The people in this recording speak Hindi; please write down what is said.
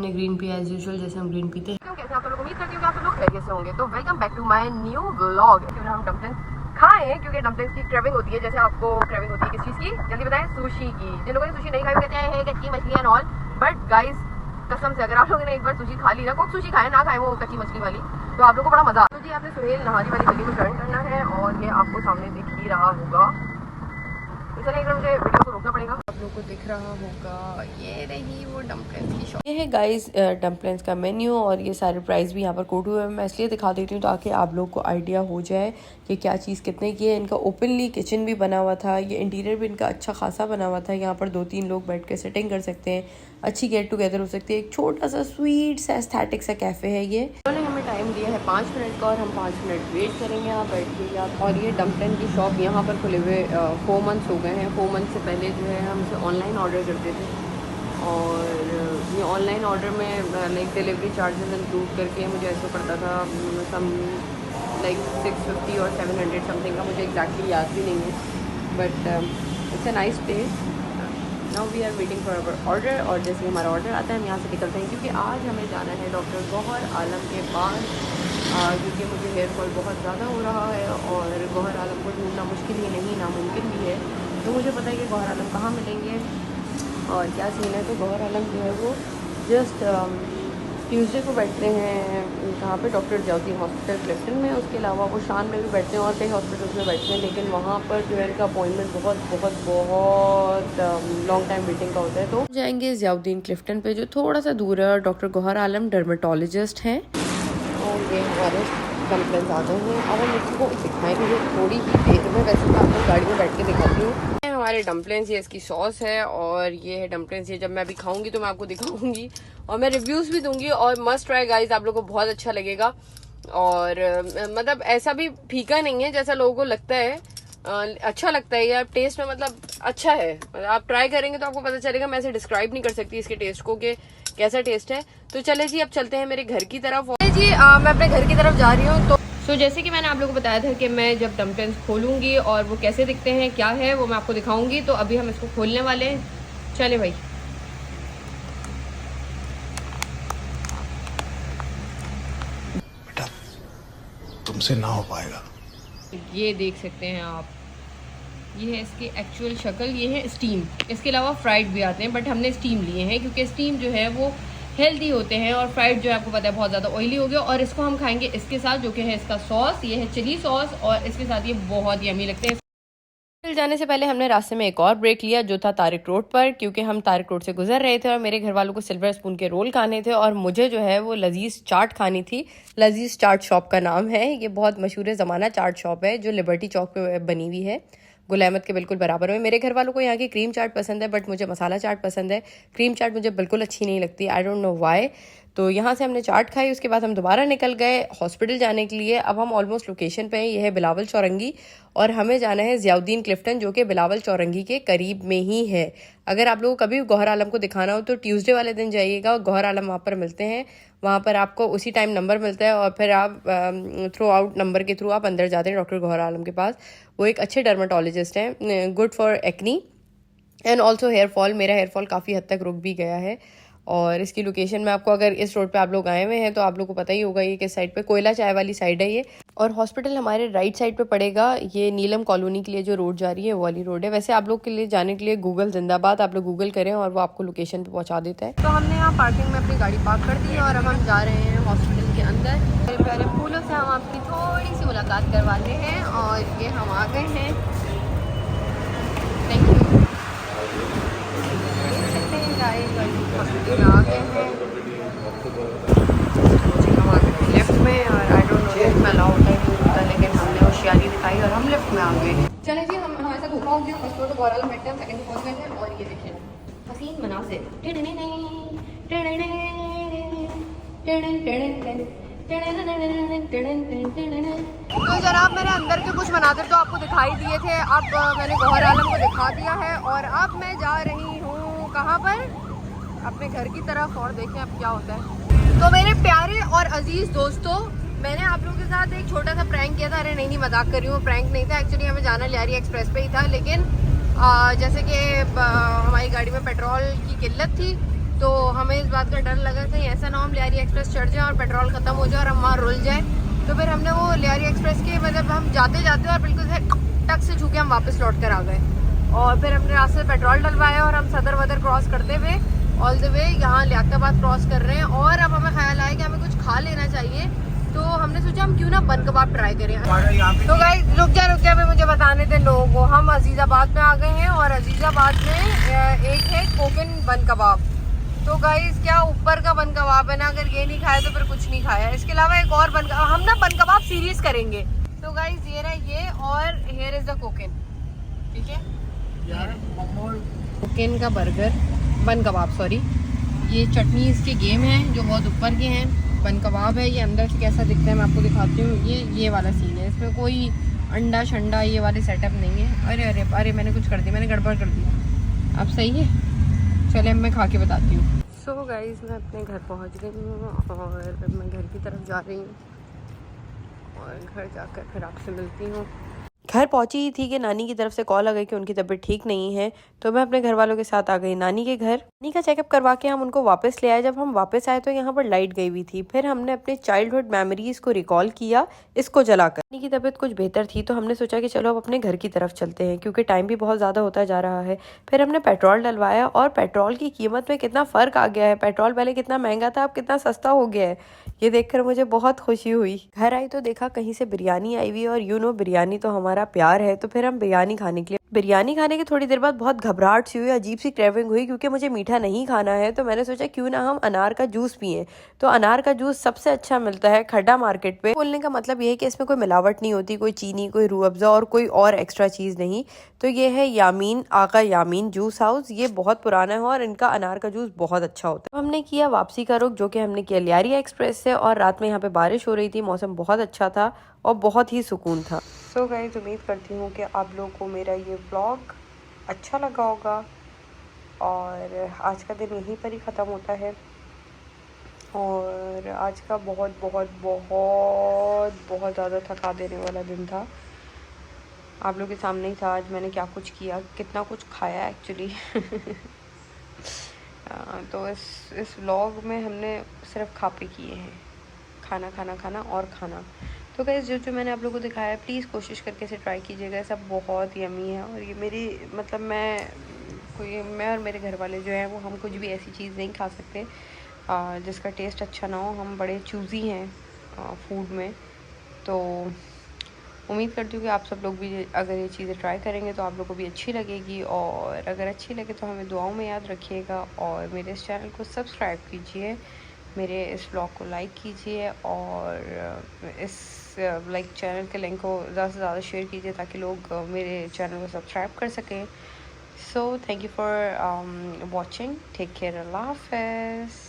हमने ग्रीन पिया एज यूजुअल, जैसे हम ग्रीन पीते हैं। कैसे आप लोग उम्मीद करती हूँ कि आप लोग खैरियत से होंगे। तो welcome back to my new vlog. हम डम्पलिंग्स खाएं क्योंकि डम्पलिंग्स की क्रेविंग होती है, जैसे आपको क्रेविंग होती है किस चीज़ की, जल्दी बताएं, सुशी की। जिन लोगों ने सुशी नहीं खाई वो कहते हैं कच्ची मछली एंड ऑल, बट गाइस कसम से अगर आप लोगों ने एक बार सुशी खा ली ना, कोई सुशी खाए ना खाए वो कच्ची मछली वाली, तो आप लोगों को बड़ा मजा। तो जी आपने सुहेल नहारी वाली गली को टर्न करना है और ये आपको सामने दिख ही रहा होगा। चलिए एक बार मुझे वीडियो को रोकना पड़ेगा। आप लोगों को दिख रहा होगा ये रही वो डम्पलिंग्स की शॉप। ये है गाइस डम्पलिंग्स का मेन्यू और ये सारे प्राइस भी यहाँ पर कोट हुए हैं। मैं इसलिए दिखा देती हूँ ताकि आप लोग को आइडिया हो जाए कि क्या चीज़ कितने की है। इनका ओपनली किचन भी बना हुआ था, ये इंटीरियर भी इनका अच्छा खासा बना हुआ था। यहाँ पर 2-3 लोग बैठ कर सेटिंग कर सकते हैं, अच्छी गेट टुगेदर हो सकती है। एक छोटा सा स्वीट सा एस्थेटिक सा कैफ़े है ये। उन्होंने हमें टाइम दिया है 5 मिनट का और हम 5 मिनट वेट करेंगे यहाँ बैठ के यार। और ये डम्पलिंग की शॉप यहाँ पर खुले हुए 4 मंथ्स हो गए हैं। 4 मंथ से पहले जो है हम इसे ऑनलाइन ऑर्डर करते थे और ये ऑनलाइन ऑर्डर में लाइक डिलीवरी चार्जेस इंक्लूड करके मुझे ऐसा पड़ता था सम लाइक 650 और 700 समथिंग का, मुझे एग्जैक्टली याद भी नहीं है, but it's a nice taste. Now we are waiting for our order और जैसे हमारा ऑर्डर आता है हम यहाँ से निकलते हैं क्योंकि आज हमें जाना है डॉक्टर गौहर आलम के पास, क्योंकि मुझे हेयर फॉल बहुत ज़्यादा हो रहा है और गौहर आलम को ढूंढना मुश्किल ही नहीं नामुमकिन भी है। तो मुझे पता है कि गौहर आलम कहाँ मिलेंगे और क्या सीन है। तो गौहर आलम जो है वो जस्ट ट्यूसडे को बैठते हैं कहाँ पे, डॉक्टर जियाउद्दीन हॉस्पिटल क्लिफ्टन में। उसके अलावा वो शान में भी बैठते हैं और कई हॉस्पिटल्स में बैठते हैं, लेकिन वहाँ पर जो है इनका अपॉइंटमेंट बहुत बहुत बहुत लॉन्ग टाइम वेटिंग का होता है। तो जाएंगे जियाउद्दीन क्लिफ्टन पे जो थोड़ा सा दूर है और डॉक्टर गौहर आलम डर्मेटोलॉजिस्ट हैं। और ये हमारे डम्पलिंग्स आ गए हैं। अब हम इसको दिखाएंगे थोड़ी ही देर में, वैसे तो आपको गाड़ी में बैठ के दिखाती हूँ। हमारे डम्पलिंग्स, ये इसकी सॉस है और ये है डम्पलिंग्स। ये जब मैं अभी खाऊंगी तो मैं आपको दिखाऊंगी और मैं रिव्यूज भी दूंगी और मस्ट ट्राई गाइस, आप लोगों को बहुत अच्छा लगेगा। और मतलब ऐसा भी फीका नहीं है जैसा लोगों को लगता है, अच्छा लगता है यार टेस्ट में, मतलब अच्छा है। आप ट्राई करेंगे तो आपको पता चलेगा। मैं ऐसे डिस्क्राइब नहीं कर सकती इसके टेस्ट को कि कैसा टेस्ट है। तो चले जी अब चलते हैं मेरे घर की तरफ। जी मैं अपने घर की तरफ जा रही हूँ। तो जैसे कि मैंने आप लोगों को बताया था कि मैं जब डम्पलिंग्स खोलूंगी और वो कैसे दिखते हैं क्या है वो मैं आपको दिखाऊंगी। तो अभी हम इसको खोलने वाले हैं, चले भाई। बेटा तुमसे ना हो पाएगा। ये देख सकते हैं आप, ये है इसकी एक्चुअल शक्ल। ये है स्टीम, इसके अलावा फ्राइड भी आते हैं बट हमने स्टीम लिए हैं क्योंकि स्टीम जो है वो हेल्दी होते हैं और फ्राइड जो है आपको पता है बहुत ज़्यादा ऑयली हो गया। और इसको हम खाएंगे इसके साथ जो कि है इसका सॉस, ये है चिली सॉस और इसके साथ ये बहुत यमी लगते हैं। जाने से पहले हमने रास्ते में एक और ब्रेक लिया जो था तारिक रोड पर, क्योंकि हम तारिक रोड से गुजर रहे थे और मेरे घर वालों को सिल्वर स्पून के रोल खाने थे और मुझे जो है वो लजीज चाट खानी थी। लजीज चाट शॉप का नाम है, ये बहुत मशहूर ज़माना चाट शॉप है जो लिबर्टी चौक पे बनी हुई है, गुल अहमद के बिल्कुल बराबर में। मेरे घर वालों को यहाँ की क्रीम चाट पसंद है बट मुझे मसाला चाट पसंद है। क्रीम चाट मुझे बिल्कुल अच्छी नहीं लगती, आई डोंट नो व्हाई। तो यहाँ से हमने चाट खाई, उसके बाद हम दोबारा निकल गए हॉस्पिटल जाने के लिए। अब हम ऑलमोस्ट लोकेशन पे हैं, यह है बिलावल चौरंगी और हमें जाना है जियाउद्दीन क्लिफ्टन जो कि बिलावल चौरंगी के करीब में ही है। अगर आप लोगों को कभी गौहर आलम को दिखाना हो तो ट्यूसडे वाले दिन जाइएगा, गौहर आलम वहाँ पर मिलते हैं। वहाँ पर आपको उसी टाइम नंबर मिलता है और फिर आप थ्रू आउट नंबर के थ्रू आप अंदर जाते हैं डॉक्टर गौहर आलम के पास। वो एक अच्छे डर्माटोलॉजिस्ट हैं, good for acne and also hair fall. मेरा हेयर फॉल काफ़ी हद तक रुक भी गया है। और इसकी लोकेशन में आपको, अगर इस रोड पे आप लोग आए हुए हैं तो आप लोग को पता ही होगा ये किस साइड पे, कोयला चाय वाली साइड है ये। और हॉस्पिटल हमारे राइट साइड पे पड़ेगा, ये नीलम कॉलोनी के लिए जो रोड जा रही है वो वाली रोड है। वैसे आप लोग के लिए जाने के लिए गूगल जिंदाबाद, आप लोग गूगल करें और वो आपको लोकेशन पे पहुंचा देता है। तो हमने यहाँ पार्किंग में अपनी गाड़ी पार्क कर दी है और अब हम जा रहे हैं हॉस्पिटल के अंदर। मेरे प्यारे फूलों से हम आपकी थोड़ी सी मुलाकात करवाते हैं और ये हम आ गए हैं। Thank you. हॉस्पिटल में आ गए हैं, हम आ गए लेफ्ट में और आई डोंट नो लेफ्ट में अलाउ होता है नहीं होता, लेकिन हमने होशियारी दिखाई और हम लेफ्ट में आ गए। चले जी हम हमारे साथ धोखा हो गया। फर्स्ट फ्लोर तो गौहर आलम बैठते हैं, सेकंड पहुंच गए थे और ये देखिए हसीन मनाज़िर। तो जनाब मैंने अंदर के कुछ मनाजिर तो आपको दिखाई दिए थे, अब मैंने गौहर आलम को दिखा दिया है और अब मैं जा रही हूँ कहाँ पर, अपने घर की तरफ। और देखें अब क्या होता है। तो मेरे प्यारे और अजीज दोस्तों, मैंने आप लोगों के साथ एक छोटा सा प्रैंक किया था। अरे नहीं मजाक कर रही हूँ, प्रैंक नहीं था एक्चुअली। हमें जाना लियारी एक्सप्रेस पे ही था, लेकिन जैसे कि हमारी गाड़ी में पेट्रोल की किल्लत थी तो हमें इस बात का डर लगा कहीं ऐसा ना हो हम लियारी एक्सप्रेस चढ़ जाए और पेट्रोल ख़त्म हो जाए और हम वहाँ रुल जाए। तो फिर हमने वो लियारी एक्सप्रेस के मतलब हम जाते जाते और बिल्कुल से टक से छू के हम वापस लौट कर आ गए। और फिर हमने रास्ते में पेट्रोल डलवाया और हम सदर वदर क्रॉस करते हुए ऑल द वे यहाँ लियाकताबाद क्रॉस कर रहे हैं। और अब हमें ख्याल आया कि हमें कुछ खा लेना चाहिए, तो हमने सोचा हम क्यों ना बन कबाब ट्राई करें। तो गाइस रुक जा भी मुझे बताने थे लोगों को, हम अजीज़ाबाद में आ गए हैं और अजीज़ाबाद में एक है कोकिन बन कबाब। तो गाइस क्या ऊपर का बन कबाब है ना, अगर ये नहीं खाया तो फिर कुछ नहीं खाया। इसके अलावा एक और हम ना बन कबाब सीरीज करेंगे। तो गाइस ये रहा ये और हियर इज द कोकिन, ठीक है कोकिन का बर्गर बन कबाब सॉरी। ये चटनी इसके गेम है जो बहुत ऊपर के हैं। बन कबाब है, ये अंदर से कैसा दिखता है मैं आपको दिखाती हूँ। ये वाला सीन है, इसमें कोई अंडा शंडा ये वाले सेटअप नहीं है। अरे अरे अरे मैंने कुछ कर दिया, मैंने गड़बड़ कर दी। अब सही है, चले मैं खा के बताती हूँ। सो गाइस मैं अपने घर पहुँच गई हूँ और मैं घर की तरफ जा रही हूँ और घर जाकर फिर आपसे मिलती हूँ। घर पहुंची ही थी कि नानी की तरफ से कॉल आ गई कि उनकी तबीयत ठीक नहीं है। तो मैं अपने घर वालों के साथ आ गई नानी के घर। नानी का चेकअप करवा के हम उनको वापस ले आए। जब हम वापस आए तो यहाँ पर लाइट गई हुई थी। फिर हमने अपने चाइल्डहुड मेमोरीज को रिकॉल किया इसको जलाकर। नानी की तबीयत कुछ बेहतर थी तो हमने सोचा कि चलो अब अपने घर की तरफ चलते हैं क्योंकि टाइम भी बहुत ज़्यादा होता जा रहा है। फिर हमने पेट्रोल डलवाया और पेट्रोल की कीमत में कितना फ़र्क आ गया है। पेट्रोल पहले कितना महंगा था, अब कितना सस्ता हो गया है। ये देखकर मुझे बहुत खुशी हुई। घर आई तो देखा कहीं से बिरयानी आई हुई और यू नो बिरयानी तो हमारा प्यार है। तो फिर हम बिरयानी खाने के लिए बिरयानी खाने के थोड़ी देर बाद बहुत घबराहट सी हुई, अजीब सी क्रेविंग हुई क्योंकि मुझे मीठा नहीं खाना है। तो मैंने सोचा क्यों ना हम अनार का जूस पिएं। तो अनार का जूस सबसे अच्छा मिलता है खड्डा मार्केट पे। बोलने का मतलब ये है कि इसमें कोई मिलावट नहीं होती, कोई चीनी, कोई रूह अफ़ज़ा और कोई और एक्स्ट्रा चीज़ नहीं। तो ये है यामीन आका यामीन जूस हाउस। ये बहुत पुराना है और इनका अनार का जूस बहुत अच्छा होता है। हमने किया वापसी का रुख जो कि हमने किया लियारी एक्सप्रेस से और रात में यहाँ पे बारिश हो रही थी, मौसम बहुत अच्छा था और बहुत ही सुकून था। सो गाइस उम्मीद करती हूँ कि आप लोगों को मेरा ये व्लॉग अच्छा लगा होगा और आज का दिन यहीं पर ही ख़त्म होता है। और आज का बहुत बहुत बहुत बहुत ज़्यादा थका देने वाला दिन था। आप लोगों के सामने ही था आज मैंने क्या कुछ किया, कितना कुछ खाया एक्चुअली। तो इस व्लॉग में हमने सिर्फ खा पी किए हैं, खाना खाना खाना और खाना। तो गाइस जो मैंने आप लोगों को दिखाया है प्लीज़ कोशिश करके इसे ट्राई कीजिएगा। सब बहुत यमी है और ये मेरी मतलब मैं और मेरे घर वाले जो हैं वो हम कुछ भी ऐसी चीज़ नहीं खा सकते जिसका टेस्ट अच्छा ना हो। हम बड़े चूज़ी हैं फूड में। तो उम्मीद करती हूँ कि आप सब लोग भी अगर ये चीज़ें ट्राई करेंगे तो आप लोगों को भी अच्छी लगेगी। और अगर अच्छी लगे तो हमें दुआओं में याद रखिएगा और मेरे इस चैनल को सब्सक्राइब कीजिए, मेरे इस ब्लॉग को लाइक कीजिए और इस लाइक चैनल के लिंक को ज़्यादा से ज़्यादा शेयर कीजिए ताकि लोग मेरे चैनल को सब्सक्राइब कर सकें। So thank you for watching, take care, अल्लाह हाफ़िज़।